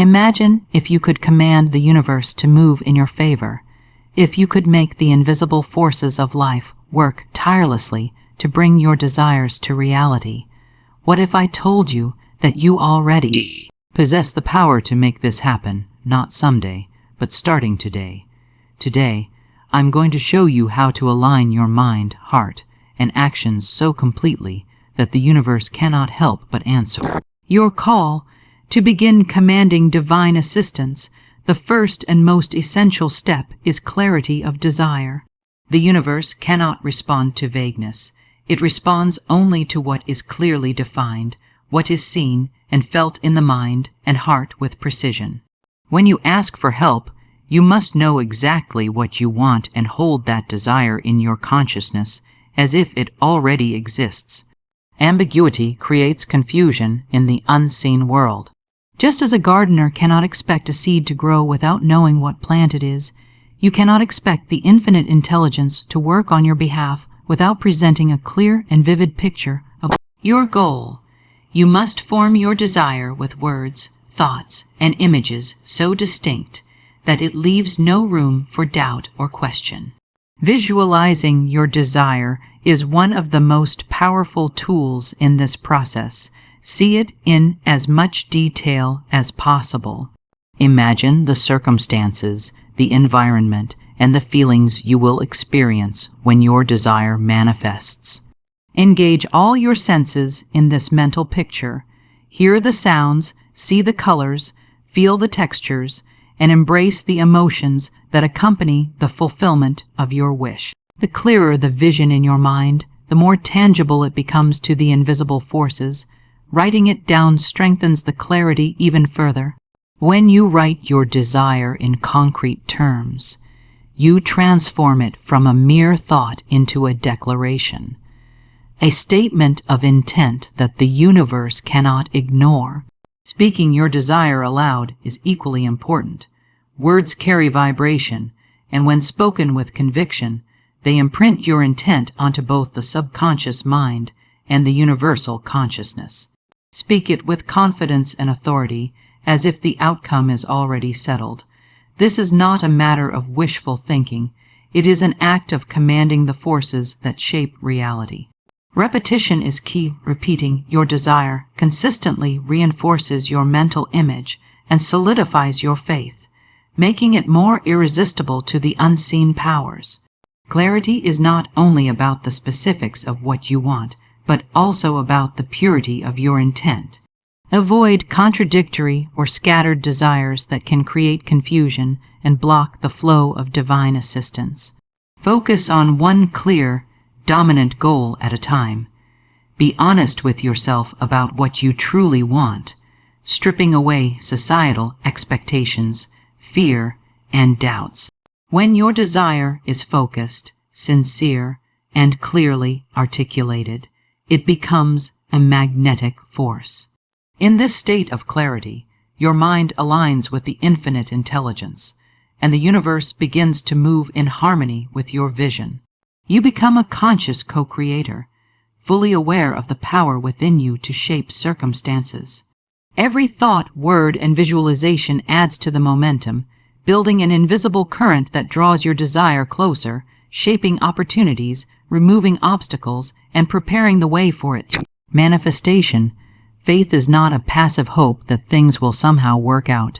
Imagine if you could command the universe to move in your favor, if you could make the invisible forces of life work tirelessly to bring your desires to reality. What if I told you that you already possess the power to make this happen, not someday, but starting today? Today, I'm going to show you how to align your mind, heart, and actions so completely that the universe cannot help but answer your call. To begin commanding divine assistance, the first and most essential step is clarity of desire. The universe cannot respond to vagueness. It responds only to what is clearly defined, what is seen and felt in the mind and heart with precision. When you ask for help, you must know exactly what you want and hold that desire in your consciousness as if it already exists. Ambiguity creates confusion in the unseen world. Just as a gardener cannot expect a seed to grow without knowing what plant it is, you cannot expect the infinite intelligence to work on your behalf without presenting a clear and vivid picture of your goal. You must form your desire with words, thoughts, and images so distinct that it leaves no room for doubt or question. Visualizing your desire is one of the most powerful tools in this process. See it in as much detail as possible. Imagine the circumstances, the environment, and the feelings you will experience when your desire manifests. Engage all your senses in this mental picture. Hear the sounds, see the colors, feel the textures, and embrace the emotions that accompany the fulfillment of your wish. The clearer the vision in your mind, the more tangible it becomes to the invisible forces. Writing it down strengthens the clarity even further. When you write your desire in concrete terms, you transform it from a mere thought into a declaration, a statement of intent that the universe cannot ignore. Speaking your desire aloud is equally important. Words carry vibration, and when spoken with conviction, they imprint your intent onto both the subconscious mind and the universal consciousness. Speak it with confidence and authority, as if the outcome is already settled. This is not a matter of wishful thinking. It is an act of commanding the forces that shape reality. Repetition is key. Repeating your desire consistently reinforces your mental image and solidifies your faith, making it more irresistible to the unseen powers. Clarity is not only about the specifics of what you want, but also about the purity of your intent. Avoid contradictory or scattered desires that can create confusion and block the flow of divine assistance. Focus on one clear, dominant goal at a time. Be honest with yourself about what you truly want, stripping away societal expectations, fear, and doubts. When your desire is focused, sincere, and clearly articulated, it becomes a magnetic force. In this state of clarity, your mind aligns with the infinite intelligence, and the universe begins to move in harmony with your vision. You become a conscious co-creator, fully aware of the power within you to shape circumstances. Every thought, word, and visualization adds to the momentum, building an invisible current that draws your desire closer, shaping opportunities, removing obstacles, and preparing the way for it. Manifestation. Faith is not a passive hope that things will somehow work out.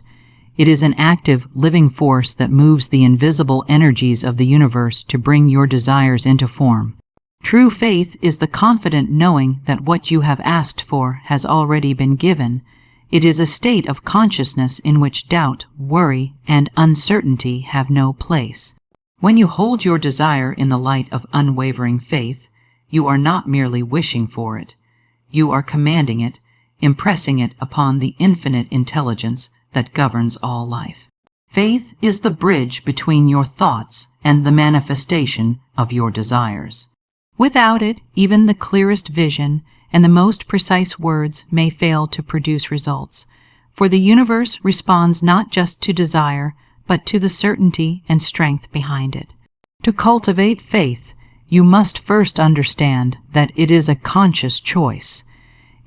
It is an active, living force that moves the invisible energies of the universe to bring your desires into form. True faith is the confident knowing that what you have asked for has already been given. It is a state of consciousness in which doubt, worry, and uncertainty have no place. When you hold your desire in the light of unwavering faith, you are not merely wishing for it. You are commanding it, impressing it upon the infinite intelligence that governs all life. Faith is the bridge between your thoughts and the manifestation of your desires. Without it, even the clearest vision and the most precise words may fail to produce results, for the universe responds not just to desire, but to the certainty and strength behind it. To cultivate faith, you must first understand that it is a conscious choice.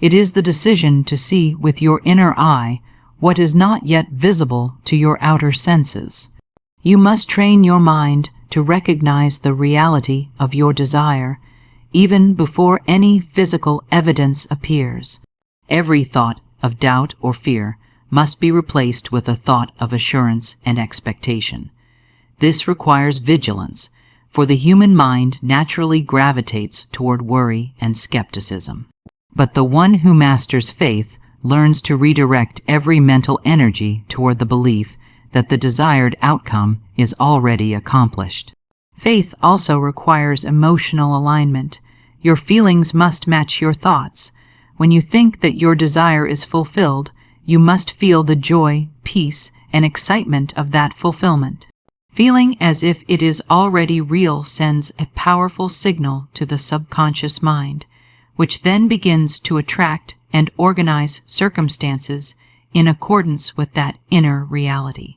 It is the decision to see with your inner eye what is not yet visible to your outer senses. You must train your mind to recognize the reality of your desire even before any physical evidence appears. Every thought of doubt or fear must be replaced with a thought of assurance and expectation. This requires vigilance, for the human mind naturally gravitates toward worry and skepticism. But the one who masters faith learns to redirect every mental energy toward the belief that the desired outcome is already accomplished. Faith also requires emotional alignment. Your feelings must match your thoughts. When you think that your desire is fulfilled, you must feel the joy, peace, and excitement of that fulfillment. Feeling as if it is already real sends a powerful signal to the subconscious mind, which then begins to attract and organize circumstances in accordance with that inner reality.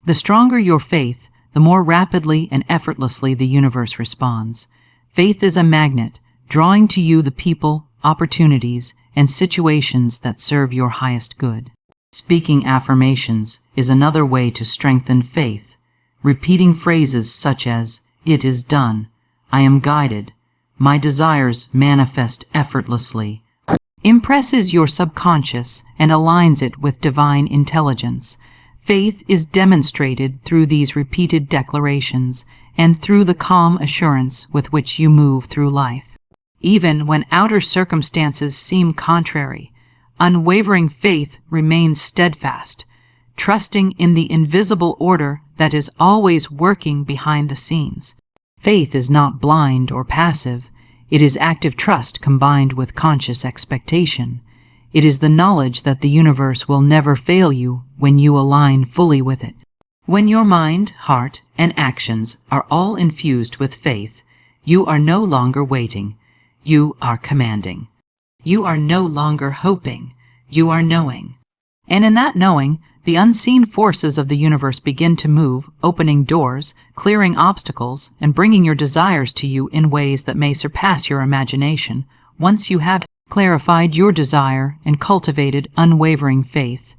The stronger your faith, the more rapidly and effortlessly the universe responds. Faith is a magnet, drawing to you the people, opportunities, and situations that serve your highest good. Speaking affirmations is another way to strengthen faith. Repeating phrases such as, "It is done," "I am guided," "My desires manifest effortlessly," impresses your subconscious and aligns it with divine intelligence. Faith is demonstrated through these repeated declarations and through the calm assurance with which you move through life. Even when outer circumstances seem contrary, unwavering faith remains steadfast, trusting in the invisible order that is always working behind the scenes. Faith is not blind or passive. It is active trust combined with conscious expectation. It is the knowledge that the universe will never fail you when you align fully with it. When your mind, heart, and actions are all infused with faith, you are no longer waiting. You are commanding. You are no longer hoping. You are knowing. And in that knowing, the unseen forces of the universe begin to move, opening doors, clearing obstacles, and bringing your desires to you in ways that may surpass your imagination. Once you have clarified your desire and cultivated unwavering faith,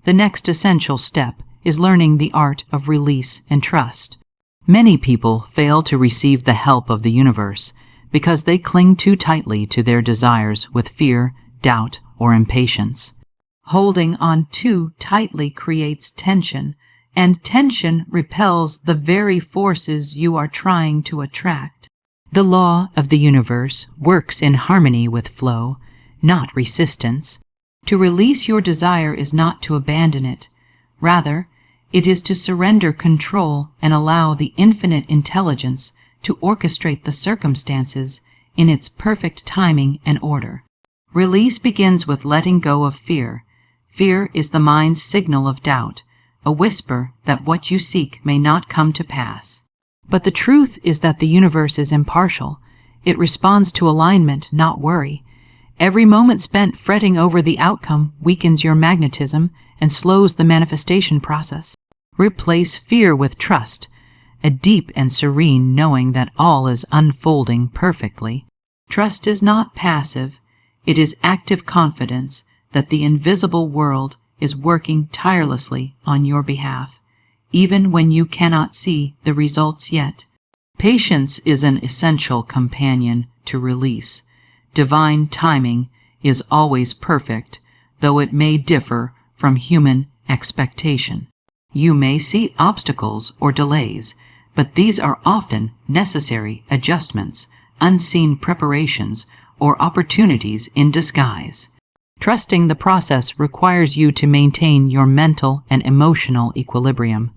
the next essential step is learning the art of release and trust. Many people fail to receive the help of the universe because they cling too tightly to their desires with fear, doubt, or impatience. Holding on too tightly creates tension, and tension repels the very forces you are trying to attract. The law of the universe works in harmony with flow, not resistance. To release your desire is not to abandon it. Rather, it is to surrender control and allow the infinite intelligence to orchestrate the circumstances in its perfect timing and order. Release begins with letting go of fear. Fear is the mind's signal of doubt, a whisper that what you seek may not come to pass. But the truth is that the universe is impartial. It responds to alignment, not worry. Every moment spent fretting over the outcome weakens your magnetism and slows the manifestation process. Replace fear with trust, a deep and serene knowing that all is unfolding perfectly. Trust is not passive. It is active confidence that the invisible world is working tirelessly on your behalf, even when you cannot see the results yet. Patience is an essential companion to release. Divine timing is always perfect, though it may differ from human expectation. You may see obstacles or delays, but these are often necessary adjustments, unseen preparations, or opportunities in disguise. Trusting the process requires you to maintain your mental and emotional equilibrium,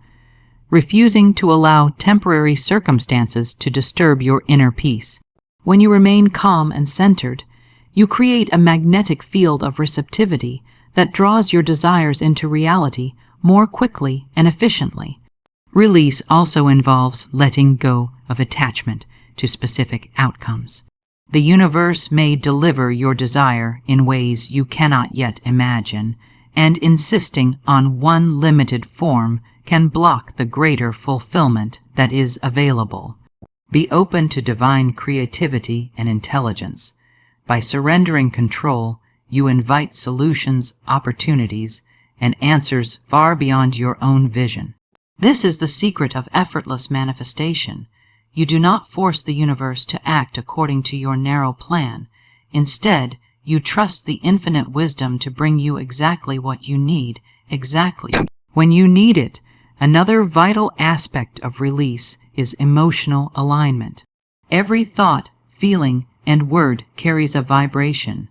refusing to allow temporary circumstances to disturb your inner peace. When you remain calm and centered, you create a magnetic field of receptivity that draws your desires into reality more quickly and efficiently. Release also involves letting go of attachment to specific outcomes. The universe may deliver your desire in ways you cannot yet imagine, and insisting on one limited form can block the greater fulfillment that is available. Be open to divine creativity and intelligence. By surrendering control, you invite solutions, opportunities, and answers far beyond your own vision. This is the secret of effortless manifestation. You do not force the universe to act according to your narrow plan. Instead, you trust the infinite wisdom to bring you exactly what you need, exactly when you need it. Another vital aspect of release is emotional alignment. Every thought, feeling, and word carries a vibration,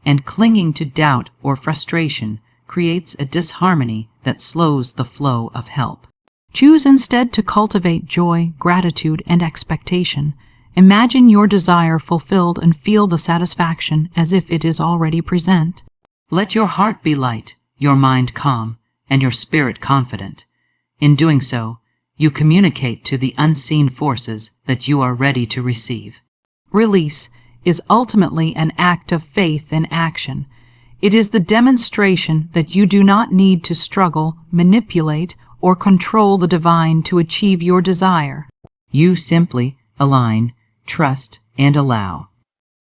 and clinging to doubt or frustration creates a disharmony that slows the flow of help. Choose instead to cultivate joy, gratitude, and expectation. Imagine your desire fulfilled and feel the satisfaction as if it is already present. Let your heart be light, your mind calm, and your spirit confident. In doing so, you communicate to the unseen forces that you are ready to receive. Release is ultimately an act of faith in action. It is the demonstration that you do not need to struggle, manipulate, or control the divine to achieve your desire. You simply align, trust, and allow.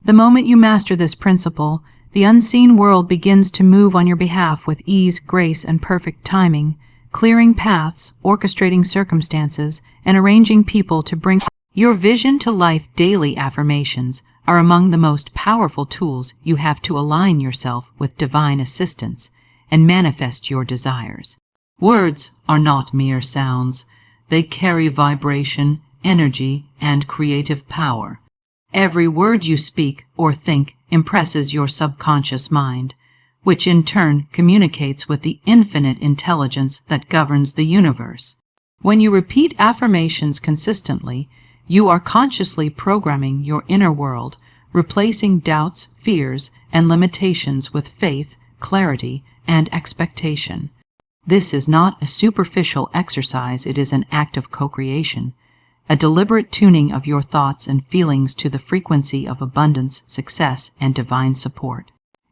The moment you master this principle, the unseen world begins to move on your behalf with ease, grace, and perfect timing, clearing paths, orchestrating circumstances, and arranging people to bring your vision to life. Daily affirmations are among the most powerful tools you have to align yourself with divine assistance and manifest your desires. Words are not mere sounds. They carry vibration, energy, and creative power. Every word you speak or think impresses your subconscious mind, which in turn communicates with the infinite intelligence that governs the universe. When you repeat affirmations consistently, you are consciously programming your inner world, replacing doubts, fears, and limitations with faith, clarity, and expectation. This is not a superficial exercise, it is an act of co-creation, a deliberate tuning of your thoughts and feelings to the frequency of abundance, success, and divine support.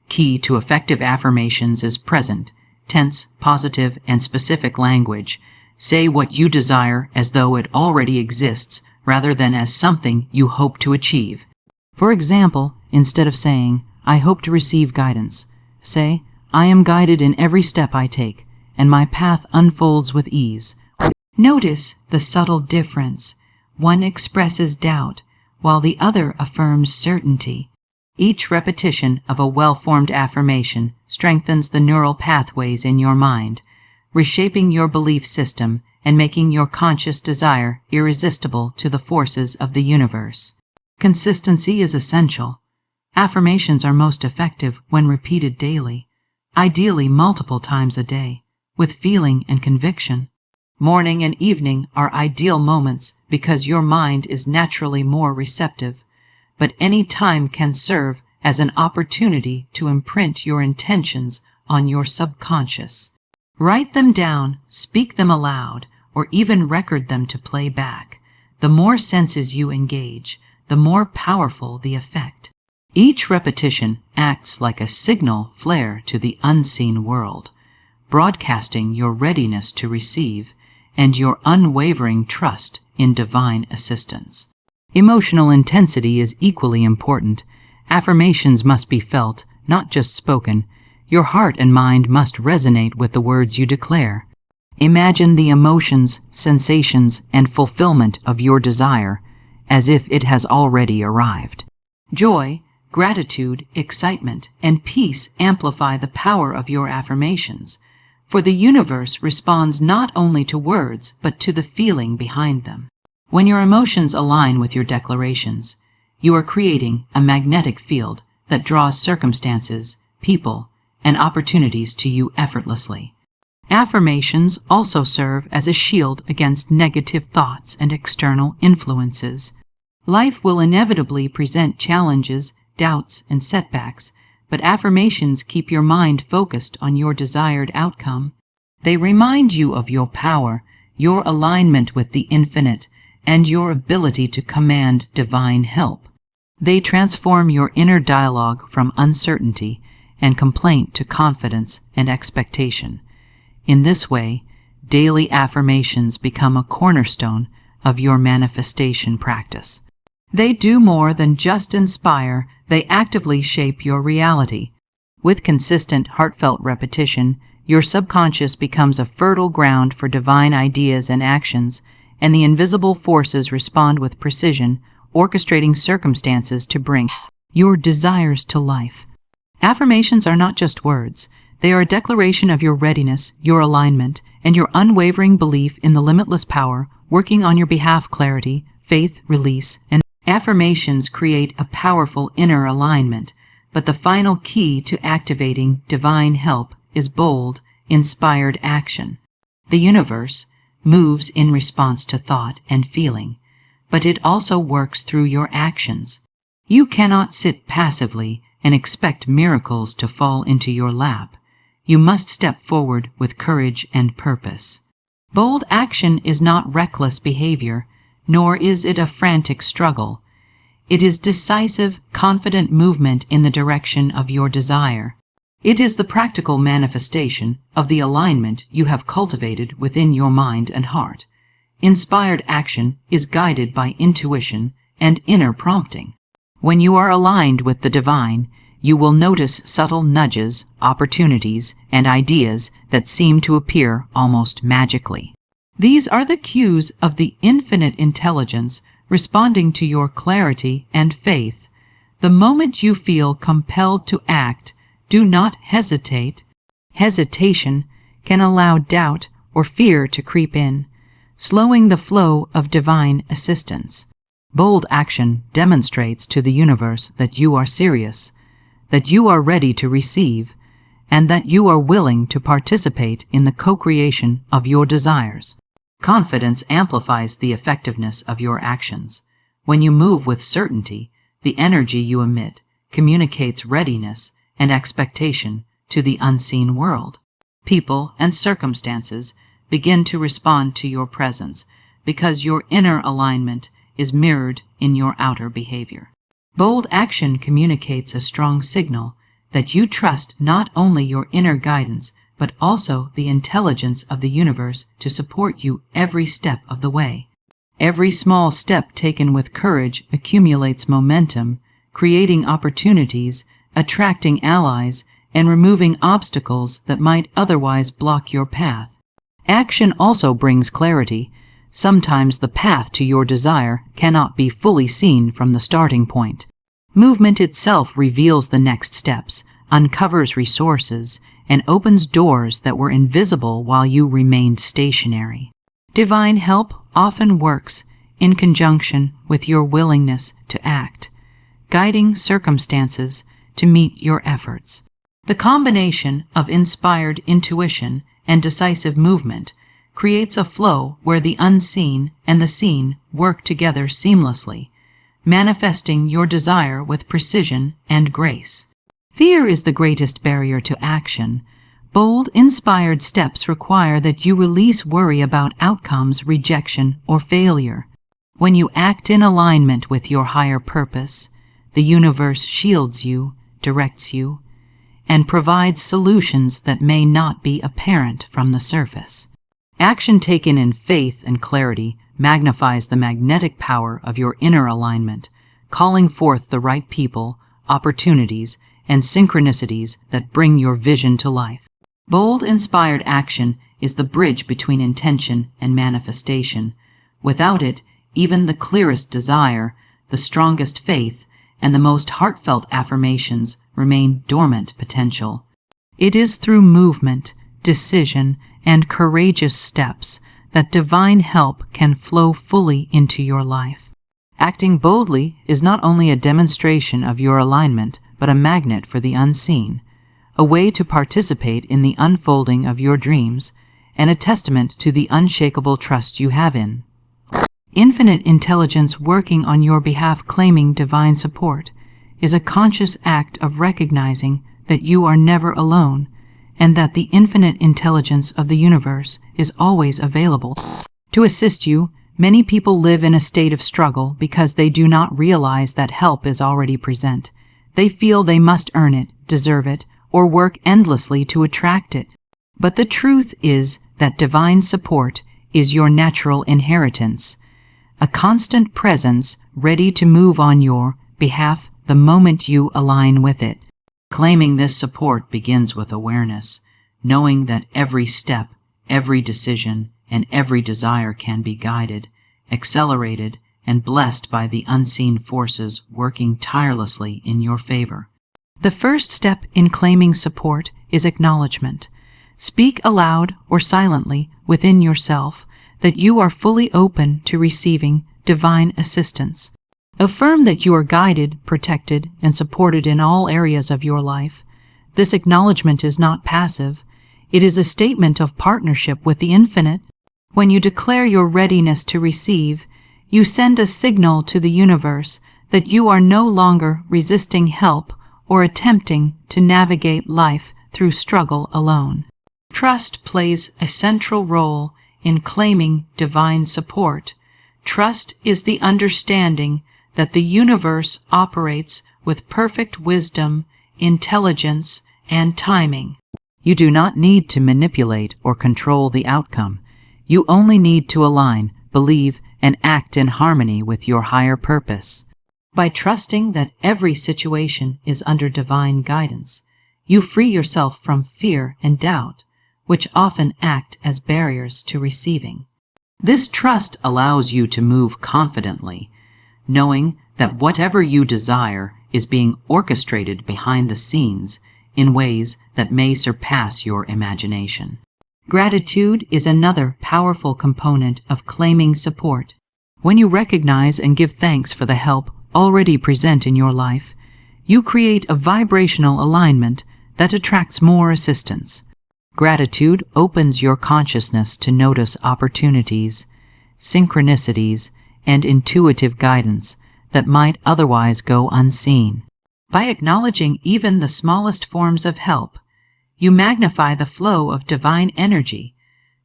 Key to effective affirmations is present, tense, positive, and specific language. Say what you desire as though it already exists, rather than as something you hope to achieve. For example, instead of saying, "I hope to receive guidance," say, "I am guided in every step I take, and my path unfolds with ease." Notice the subtle difference. One expresses doubt, while the other affirms certainty. Each repetition of a well-formed affirmation strengthens the neural pathways in your mind, reshaping your belief system and making your conscious desire irresistible to the forces of the universe. Consistency is essential. Affirmations are most effective when repeated daily, ideally multiple times a day, with feeling and conviction. Morning and evening are ideal moments because your mind is naturally more receptive, but any time can serve as an opportunity to imprint your intentions on your subconscious. Write them down, speak them aloud, or even record them to play back. The more senses you engage, the more powerful the effect. Each repetition acts like a signal flare to the unseen world, broadcasting your readiness to receive and your unwavering trust in divine assistance. Emotional intensity is equally important. Affirmations must be felt, not just spoken. Your heart and mind must resonate with the words you declare. Imagine the emotions, sensations, and fulfillment of your desire as if it has already arrived. Joy, gratitude, excitement, and peace amplify the power of your affirmations, for the universe responds not only to words but to the feeling behind them. When your emotions align with your declarations, you are creating a magnetic field that draws circumstances, people, and opportunities to you effortlessly. Affirmations also serve as a shield against negative thoughts and external influences. Life will inevitably present challenges, doubts, and setbacks, but affirmations keep your mind focused on your desired outcome. They remind you of your power, your alignment with the infinite, and your ability to command divine help. They transform your inner dialogue from uncertainty and complaint to confidence and expectation. In this way, daily affirmations become a cornerstone of your manifestation practice. They do more than just inspire, they actively shape your reality. With consistent, heartfelt repetition, your subconscious becomes a fertile ground for divine ideas and actions, and the invisible forces respond with precision, orchestrating circumstances to bring your desires to life. Affirmations are not just words. They are a declaration of your readiness, your alignment, and your unwavering belief in the limitless power working on your behalf. Clarity, faith, release, and affirmations create a powerful inner alignment, but the final key to activating divine help is bold, inspired action. The universe moves in response to thought and feeling, but it also works through your actions. You cannot sit passively and expect miracles to fall into your lap. You must step forward with courage and purpose. Bold action is not reckless behavior, nor is it a frantic struggle. It is decisive, confident movement in the direction of your desire. It is the practical manifestation of the alignment you have cultivated within your mind and heart. Inspired action is guided by intuition and inner prompting. When you are aligned with the divine, you will notice subtle nudges, opportunities, and ideas that seem to appear almost magically. These are the cues of the infinite intelligence responding to your clarity and faith. The moment you feel compelled to act, do not hesitate. Hesitation can allow doubt or fear to creep in, slowing the flow of divine assistance. Bold action demonstrates to the universe that you are serious, that you are ready to receive, and that you are willing to participate in the co-creation of your desires. Confidence amplifies the effectiveness of your actions. When you move with certainty, the energy you emit communicates readiness and expectation to the unseen world. People and circumstances begin to respond to your presence because your inner alignment is mirrored in your outer behavior. Bold action communicates a strong signal that you trust not only your inner guidance, but also the intelligence of the universe to support you every step of the way. Every small step taken with courage accumulates momentum, creating opportunities, attracting allies, and removing obstacles that might otherwise block your path. Action also brings clarity. Sometimes the path to your desire cannot be fully seen from the starting point. Movement itself reveals the next steps, uncovers resources, and opens doors that were invisible while you remained stationary. Divine help often works in conjunction with your willingness to act, guiding circumstances to meet your efforts. The combination of inspired intuition and decisive movement creates a flow where the unseen and the seen work together seamlessly, manifesting your desire with precision and grace. Fear is the greatest barrier to action. Bold, inspired steps require that you release worry about outcomes, rejection, or failure. When you act in alignment with your higher purpose, the universe shields you, directs you, and provides solutions that may not be apparent from the surface. Action taken in faith and clarity magnifies the magnetic power of your inner alignment, calling forth the right people, opportunities, and synchronicities that bring your vision to life. Bold, inspired action is the bridge between intention and manifestation. Without it, even the clearest desire, the strongest faith, and the most heartfelt affirmations remain dormant potential. It is through movement, decision, and courageous steps that divine help can flow fully into your life. Acting boldly is not only a demonstration of your alignment, but a magnet for the unseen, a way to participate in the unfolding of your dreams, and a testament to the unshakable trust you have in infinite intelligence working on your behalf. Claiming divine support is a conscious act of recognizing that you are never alone, and that the infinite intelligence of the universe is always available to assist you. Many people live in a state of struggle because they do not realize that help is already present. They feel they must earn it, deserve it, or work endlessly to attract it. But the truth is that divine support is your natural inheritance, a constant presence ready to move on your behalf the moment you align with it. Claiming this support begins with awareness. knowing that every step, every decision, and every desire can be guided, accelerated, and blessed by the unseen forces working tirelessly in your favor. The first step in claiming support is acknowledgement. Speak aloud or silently within yourself that you are fully open to receiving divine assistance. Affirm that you are guided, protected, and supported in all areas of your life. This acknowledgement is not passive. It is a statement of partnership with the infinite. When you declare your readiness to receive, you send a signal to the universe that you are no longer resisting help or attempting to navigate life through struggle alone. Trust plays a central role in claiming divine support. Trust is the understanding that the universe operates with perfect wisdom, intelligence, and timing. You do not need to manipulate or control the outcome. You only need to align, believe, and act in harmony with your higher purpose. By trusting that every situation is under divine guidance, you free yourself from fear and doubt, which often act as barriers to receiving. This trust allows you to move confidently, knowing that whatever you desire is being orchestrated behind the scenes in ways that may surpass your imagination. Gratitude is another powerful component of claiming support. When you recognize and give thanks for the help already present in your life, you create a vibrational alignment that attracts more assistance. Gratitude opens your consciousness to notice opportunities, synchronicities, and intuitive guidance that might otherwise go unseen. By acknowledging even the smallest forms of help, you magnify the flow of divine energy,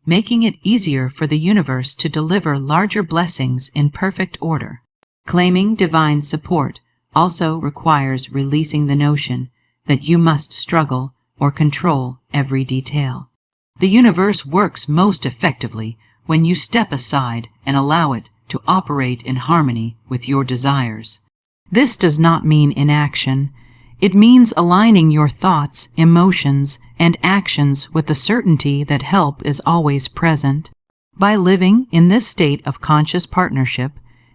making it easier for the universe to deliver larger blessings in perfect order. Claiming divine support also requires releasing the notion that you must struggle or control every detail. The universe works most effectively when you step aside and allow it to operate in harmony with your desires. This does not mean inaction. It means aligning your thoughts, emotions, and actions with the certainty that help is always present. By living in this state of conscious partnership,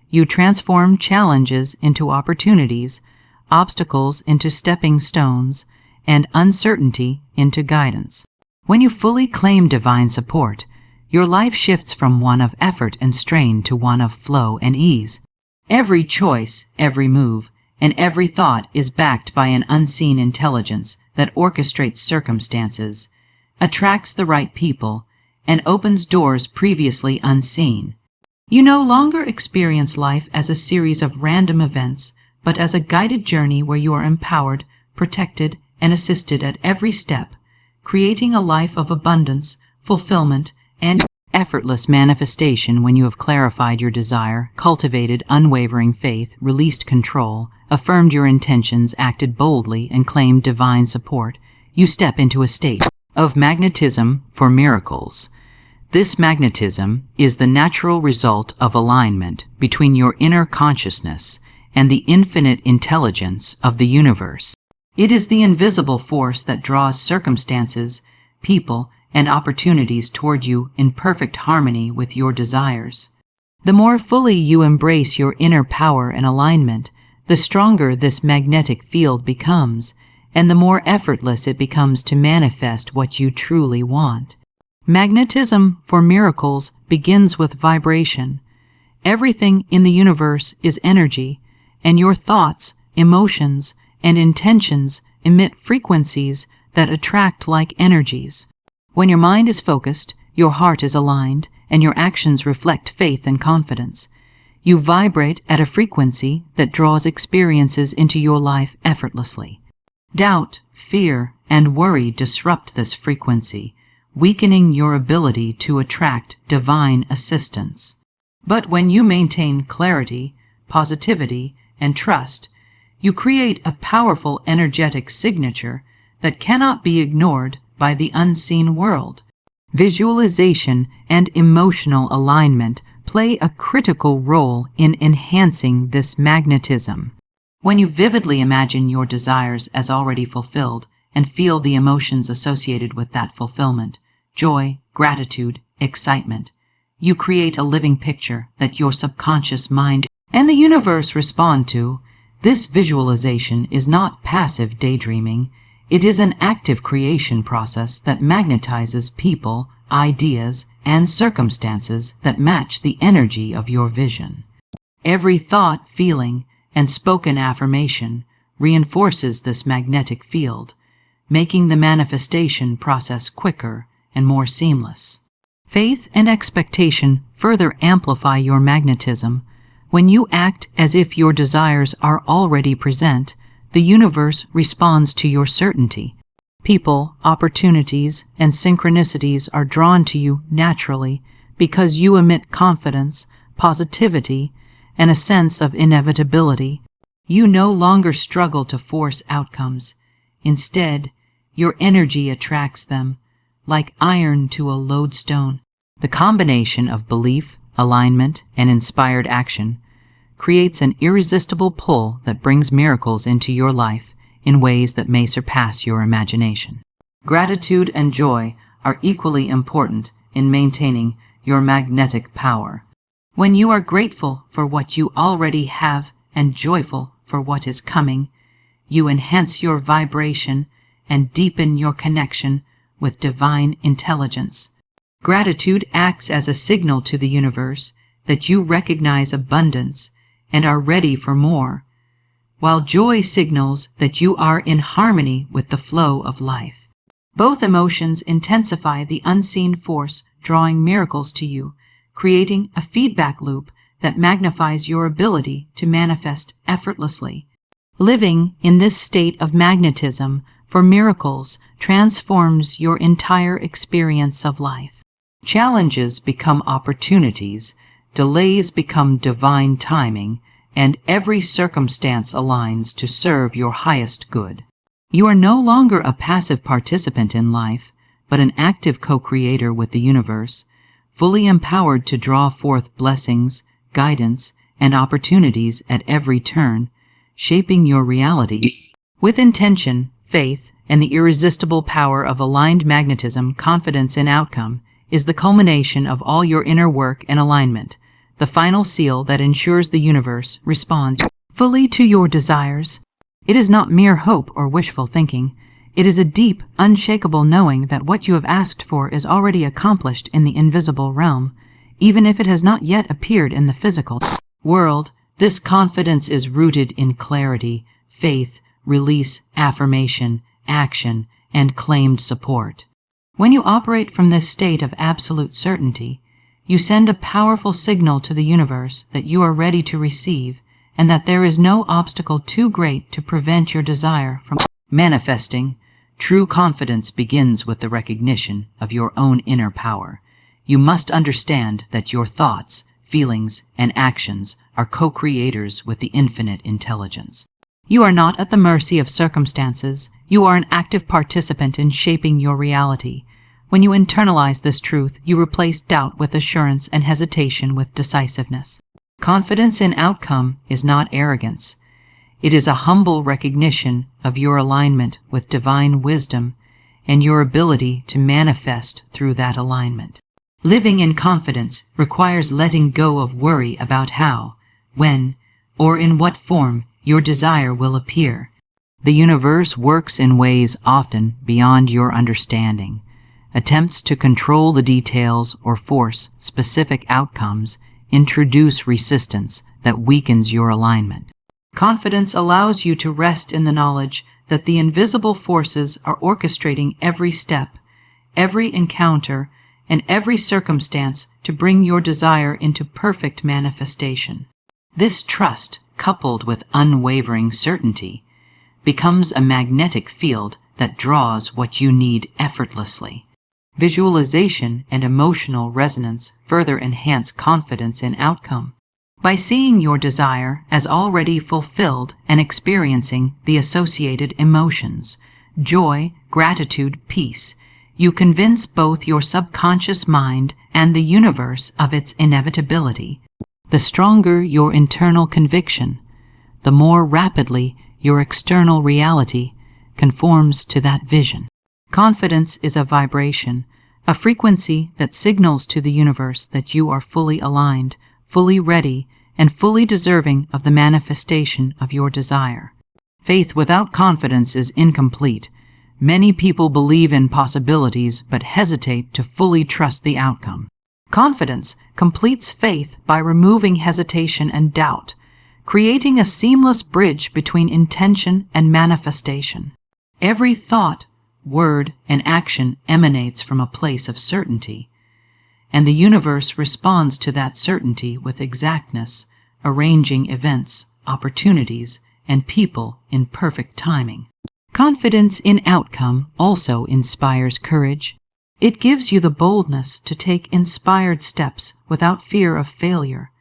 you transform challenges into opportunities, obstacles into stepping stones, and uncertainty into guidance. When you fully claim divine support, your life shifts from one of effort and strain to one of flow and ease. Every choice, every move, and every thought is backed by an unseen intelligence that orchestrates circumstances, attracts the right people, and opens doors previously unseen. You no longer experience life as a series of random events, but as a guided journey where you are empowered, protected, and assisted at every step, creating a life of abundance, fulfillment, and effortless manifestation. When you have clarified your desire, cultivated unwavering faith, released control, affirmed your intentions, acted boldly, and claimed divine support, you step into a state of magnetism for miracles. This magnetism is the natural result of alignment between your inner consciousness and the infinite intelligence of the universe. It is the invisible force that draws circumstances, people, and opportunities toward you in perfect harmony with your desires. The more fully you embrace your inner power and alignment, the stronger this magnetic field becomes, and the more effortless it becomes to manifest what you truly want. Magnetism for miracles begins with vibration. Everything in the universe is energy, and your thoughts, emotions, and intentions emit frequencies that attract like energies. When your mind is focused, your heart is aligned, and your actions reflect faith and confidence. You vibrate at a frequency that draws experiences into your life effortlessly. Doubt, fear, and worry disrupt this frequency, weakening your ability to attract divine assistance. But when you maintain clarity, positivity, and trust, you create a powerful energetic signature that cannot be ignored by the unseen world. Visualization and emotional alignment play a critical role in enhancing this magnetism. When you vividly imagine your desires as already fulfilled, and feel the emotions associated with that fulfillment: joy, gratitude, excitement. You create a living picture that your subconscious mind and the universe respond to. This visualization is not passive daydreaming. It is an active creation process that magnetizes people, ideas, and circumstances that match the energy of your vision. Every thought, feeling, and spoken affirmation reinforces this magnetic field, making the manifestation process quicker and more seamless. Faith and expectation further amplify your magnetism. When you act as if your desires are already present, the universe responds to your certainty. People, opportunities, and synchronicities are drawn to you naturally because you emit confidence, positivity, and a sense of inevitability. You no longer struggle to force outcomes. Instead, your energy attracts them, like iron to a lodestone. The combination of belief, alignment, and inspired action creates an irresistible pull that brings miracles into your life in ways that may surpass your imagination. Gratitude and joy are equally important in maintaining your magnetic power. When you are grateful for what you already have and joyful for what is coming, you enhance your vibration and deepen your connection with divine intelligence. Gratitude acts as a signal to the universe that you recognize abundance and are ready for more, while joy signals that you are in harmony with the flow of life. Both emotions intensify the unseen force drawing miracles to you, creating a feedback loop that magnifies your ability to manifest effortlessly. Living in this state of magnetism for miracles transforms your entire experience of life. Challenges become opportunities, delays become divine timing, and every circumstance aligns to serve your highest good. You are no longer a passive participant in life, but an active co-creator with the universe, fully empowered to draw forth blessings, guidance, and opportunities at every turn, shaping your reality. With intention, faith, and the irresistible power of aligned magnetism, confidence in outcome is the culmination of all your inner work and alignment, the final seal that ensures the universe responds fully to your desires. It is not mere hope or wishful thinking. It is a deep, unshakable knowing that what you have asked for is already accomplished in the invisible realm, even if it has not yet appeared in the physical world. This confidence is rooted in clarity, faith, release, affirmation, action, and claimed support. When you operate from this state of absolute certainty, you send a powerful signal to the universe that you are ready to receive and that there is no obstacle too great to prevent your desire from manifesting. True confidence begins with the recognition of your own inner power. You must understand that your thoughts, feelings, and actions are co-creators with the infinite intelligence. You are not at the mercy of circumstances. You are an active participant in shaping your reality. When you internalize this truth, you replace doubt with assurance and hesitation with decisiveness. Confidence in outcome is not arrogance. It is a humble recognition of your alignment with divine wisdom and your ability to manifest through that alignment. Living in confidence requires letting go of worry about how, when, or in what form your desire will appear. The universe works in ways often beyond your understanding. Attempts to control the details or force specific outcomes introduce resistance that weakens your alignment. Confidence allows you to rest in the knowledge that the invisible forces are orchestrating every step, every encounter, and every circumstance to bring your desire into perfect manifestation. This trust, coupled with unwavering certainty, becomes a magnetic field that draws what you need effortlessly. Visualization and emotional resonance further enhance confidence in outcome. By seeing your desire as already fulfilled and experiencing the associated emotions, joy, gratitude, peace, you convince both your subconscious mind and the universe of its inevitability. The stronger your internal conviction, the more rapidly your external reality conforms to that vision. Confidence is a vibration, a frequency that signals to the universe that you are fully aligned, fully ready, and fully deserving of the manifestation of your desire. Faith without confidence is incomplete. Many people believe in possibilities but hesitate to fully trust the outcome. Confidence completes faith by removing hesitation and doubt, creating a seamless bridge between intention and manifestation. Every thought, word, and action emanates from a place of certainty, and the universe responds to that certainty with exactness, arranging events, opportunities, and people in perfect timing. Confidence in outcome also inspires courage. It gives you the boldness to take inspired steps without fear of failure,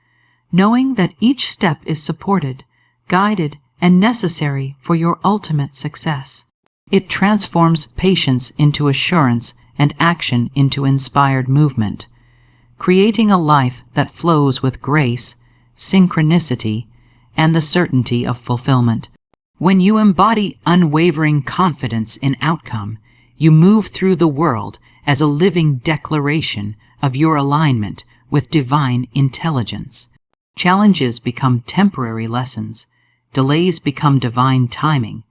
knowing that each step is supported, guided, and necessary for your ultimate success. It transforms patience into assurance and action into inspired movement, creating a life that flows with grace, synchronicity, and the certainty of fulfillment. When you embody unwavering confidence in outcome, you move through the world as a living declaration of your alignment with divine intelligence. Challenges become temporary lessons, delays become divine timing,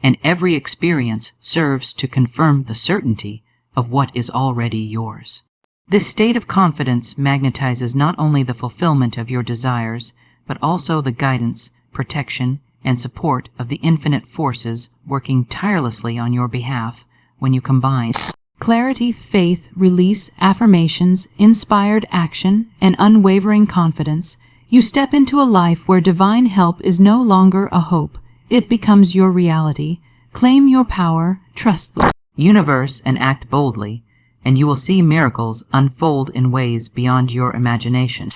and every experience serves to confirm the certainty of what is already yours. This state of confidence magnetizes not only the fulfillment of your desires, but also the guidance, protection, and support of the infinite forces working tirelessly on your behalf. When you combine clarity, faith, release, affirmations, inspired action, and unwavering confidence, you step into a life where divine help is no longer a hope. It becomes your reality. Claim your power, trust the universe, and act boldly, and you will see miracles unfold in ways beyond your imagination.